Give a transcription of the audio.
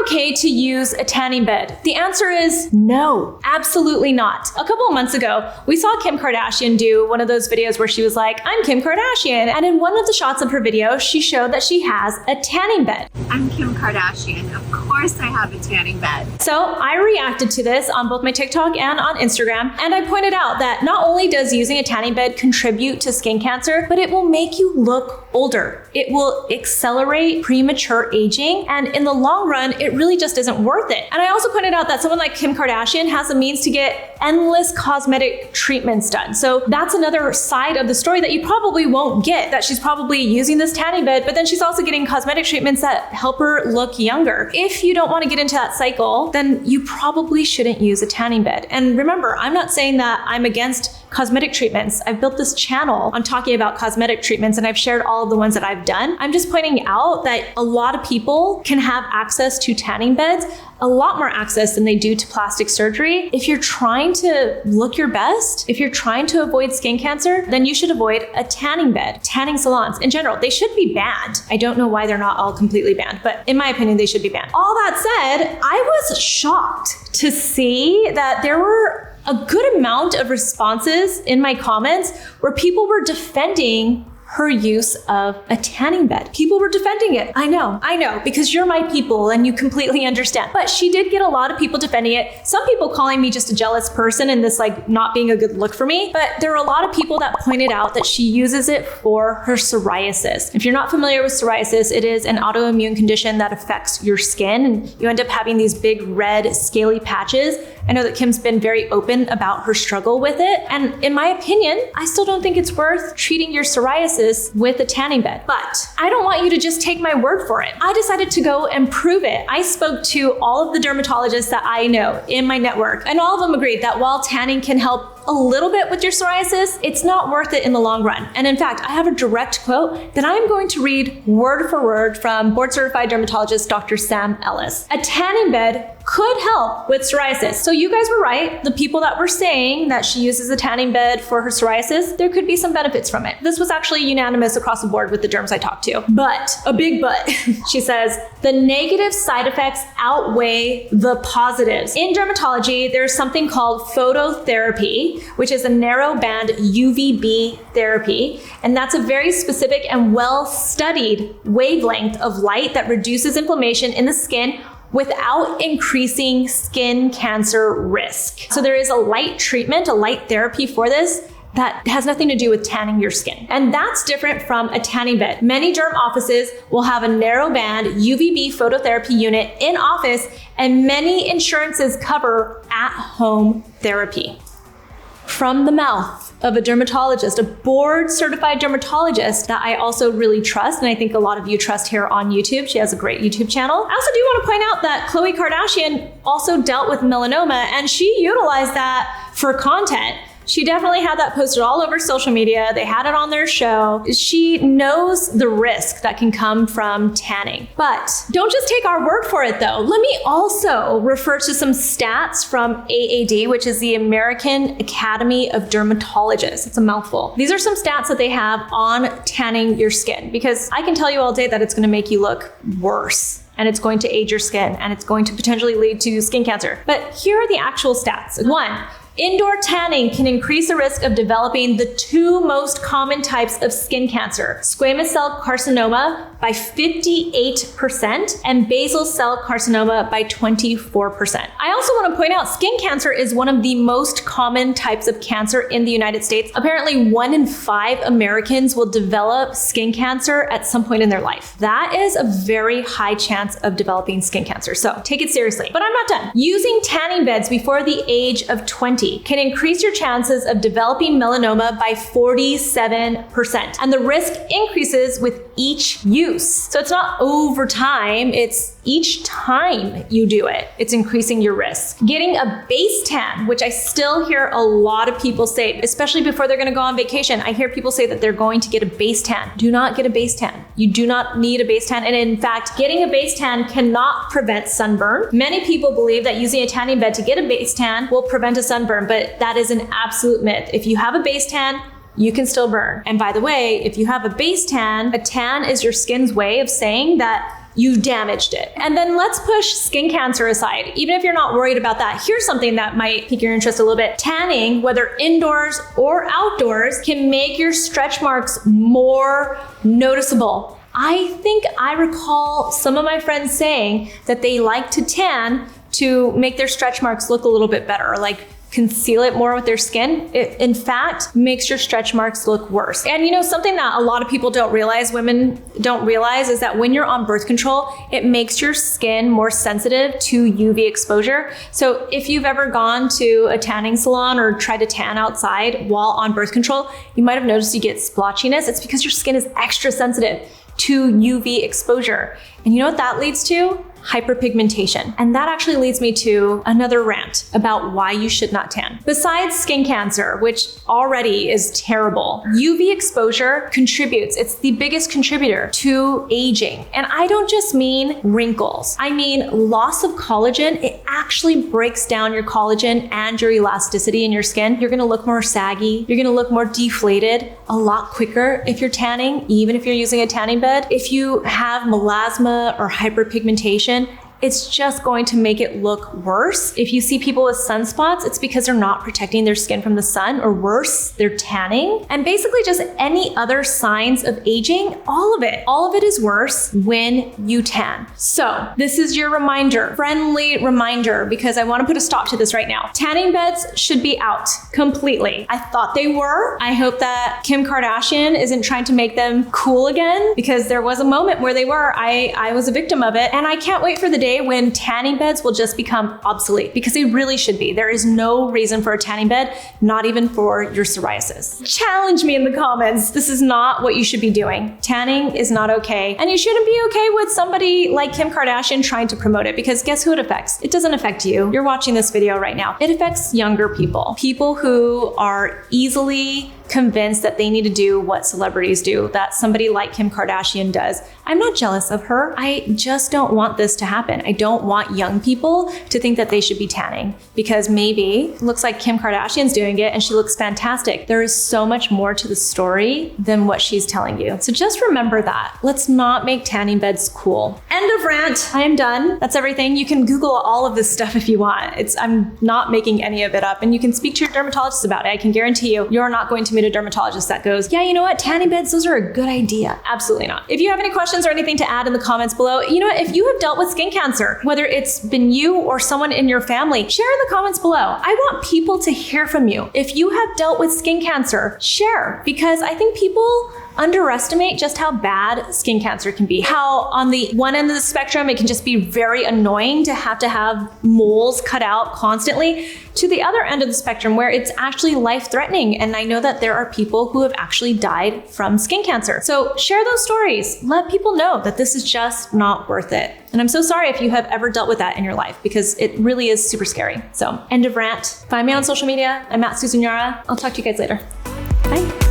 okay to use a tanning bed? The answer is no, absolutely not. A couple of months ago, we saw Kim Kardashian do one of those videos where she was like, I'm Kim Kardashian. And in one of the shots of her video, she showed that she has a tanning bed. I'm Kim Kardashian. Of course I have a tanning bed. So I reacted to this on both my TikTok and on Instagram, and I pointed out that not only does using a tanning bed contribute to skin cancer, but it will make you look older. It will accelerate premature aging, and in the long run, it really just isn't worth it. And I also pointed out that someone like Kim Kardashian has the means to get endless cosmetic treatments done. So that's another side of the story that you probably won't get, that she's probably using this tanning bed, but then she's also getting cosmetic treatments that help her look younger. If you don't want to get into that cycle, then you probably shouldn't use a tanning bed. And remember, I'm not saying that I'm against cosmetic treatments. I've built this channel on talking about cosmetic treatments, and I've shared all of the ones that I've done. I'm just pointing out that a lot of people can have access to tanning beds, a lot more access than they do to plastic surgery. If you're trying to look your best, if you're trying to avoid skin cancer, then you should avoid a tanning bed. Tanning salons in general, they should be banned. I don't know why they're not all completely banned, but in my opinion, they should be banned. All that said, I was shocked to see that there were a good amount of responses in my comments where people were defending her use of a tanning bed. People were defending it. I know, because you're my people and you completely understand. But she did get a lot of people defending it. Some people calling me just a jealous person and this like not being a good look for me. But there are a lot of people that pointed out that she uses it for her psoriasis. If you're not familiar with psoriasis, it is an autoimmune condition that affects your skin and you end up having these big red scaly patches. I know that Kim's been very open about her struggle with it. And in my opinion, I still don't think it's worth treating your psoriasis with a tanning bed. But I don't want you to just take my word for it. I decided to go and prove it. I spoke to all of the dermatologists that I know in my network, and all of them agreed that while tanning can help a little bit with your psoriasis, it's not worth it in the long run. And in fact, I have a direct quote that I am going to read word for word from board certified dermatologist Dr. Sam Ellis. A tanning bed could help with psoriasis. So you guys were right. The people that were saying that she uses a tanning bed for her psoriasis, there could be some benefits from it. This was actually unanimous across the board with the derms I talked to. But, a big but, she says, the negative side effects outweigh the positives. In dermatology, there's something called phototherapy, which is a narrow band UVB therapy. And that's a very specific and well-studied wavelength of light that reduces inflammation in the skin without increasing skin cancer risk. So there is a light treatment, a light therapy for this that has nothing to do with tanning your skin. And that's different from a tanning bed. Many derm offices will have a narrow band UVB phototherapy unit in office, and many insurances cover at-home therapy. From the mouth of a dermatologist, a board certified dermatologist that I also really trust, and I think a lot of you trust here on YouTube. She has a great YouTube channel. I also do want to point out that Khloe Kardashian also dealt with melanoma, and she utilized that for content. She definitely had that posted all over social media. They had it on their show. She knows the risk that can come from tanning. But don't just take our word for it though. Let me also refer to some stats from AAD, which is the American Academy of Dermatologists. It's a mouthful. These are some stats that they have on tanning your skin, because I can tell you all day that it's going to make you look worse, and it's going to age your skin, and it's going to potentially lead to skin cancer. But here are the actual stats. 1, indoor tanning can increase the risk of developing the 2 most common types of skin cancer: squamous cell carcinoma by 58% and basal cell carcinoma by 24%. I also want to point out skin cancer is one of the most common types of cancer in the United States. Apparently 1 in 5 Americans will develop skin cancer at some point in their life. That is a very high chance of developing skin cancer. So take it seriously. But I'm not done. Using tanning beds before the age of 20 can increase your chances of developing melanoma by 47%. And the risk increases with each use. So it's not over time, it's each time you do it, it's increasing your risk. Getting a base tan, which I still hear a lot of people say, especially before they're gonna go on vacation, I hear people say that they're going to get a base tan. Do not get a base tan. You do not need a base tan. And in fact, getting a base tan cannot prevent sunburn. Many people believe that using a tanning bed to get a base tan will prevent a sunburn, but that is an absolute myth. If you have a base tan, you can still burn. And by the way, if you have a base tan, a tan is your skin's way of saying that you damaged it. And then let's push skin cancer aside. Even if you're not worried about that, here's something that might pique your interest a little bit. Tanning, whether indoors or outdoors, can make your stretch marks more noticeable. I think I recall some of my friends saying that they like to tan to make their stretch marks look a little bit better, like conceal it more with their skin. It, in fact, makes your stretch marks look worse. And you know, something that a lot of people don't realize, women don't realize, is that when you're on birth control, it makes your skin more sensitive to UV exposure. So if you've ever gone to a tanning salon or tried to tan outside while on birth control, you might have noticed you get splotchiness. It's because your skin is extra sensitive to UV exposure. And you know what that leads to? Hyperpigmentation. And that actually leads me to another rant about why you should not tan. Besides skin cancer, which already is terrible, UV exposure contributes. It's the biggest contributor to aging. And I don't just mean wrinkles. I mean loss of collagen. It actually breaks down your collagen and your elasticity in your skin. You're gonna look more saggy. You're gonna look more deflated a lot quicker if you're tanning, even if you're using a tanning bed. If you have melasma or hyperpigmentation, it's just going to make it look worse. If you see people with sunspots, it's because they're not protecting their skin from the sun, or worse, they're tanning. And basically just any other signs of aging, all of it is worse when you tan. So this is your reminder, friendly reminder, because I want to put a stop to this right now. Tanning beds should be out completely. I thought they were. I hope that Kim Kardashian isn't trying to make them cool again, because there was a moment where they were. I was a victim of it, and I can't wait for the day when tanning beds will just become obsolete, because they really should be. There is no reason for a tanning bed, not even for your psoriasis. Challenge me in the comments. This is not what you should be doing. Tanning is not okay. And you shouldn't be okay with somebody like Kim Kardashian trying to promote it, because guess who it affects? It doesn't affect you. You're watching this video right now. It affects younger people. People who are easily convinced that they need to do what celebrities do, that somebody like Kim Kardashian does. I'm not jealous of her. I just don't want this to happen. I don't want young people to think that they should be tanning because maybe it looks like Kim Kardashian's doing it and she looks fantastic. There is so much more to the story than what she's telling you. So just remember that. Let's not make tanning beds cool. End of rant. I am done. That's everything. You can Google all of this stuff if you want. I'm not making any of it up, and you can speak to your dermatologist about it. I can guarantee you're not going to meet a dermatologist that goes, yeah, you know what, tanning beds, those are a good idea. Absolutely not. If you have any questions or anything to add in the comments below, you know what, if you have dealt with skin cancer, whether it's been you or someone in your family, share in the comments below. I want people to hear from you. If you have dealt with skin cancer, share, because I think people underestimate just how bad skin cancer can be. How on the one end of the spectrum, it can just be very annoying to have moles cut out constantly, to the other end of the spectrum where it's actually life-threatening. And I know that there are people who have actually died from skin cancer. So share those stories. Let people know that this is just not worth it. And I'm so sorry if you have ever dealt with that in your life, because it really is super scary. So end of rant. Find me on social media. I'm at Susan Yara. I'll talk to you guys later. Bye.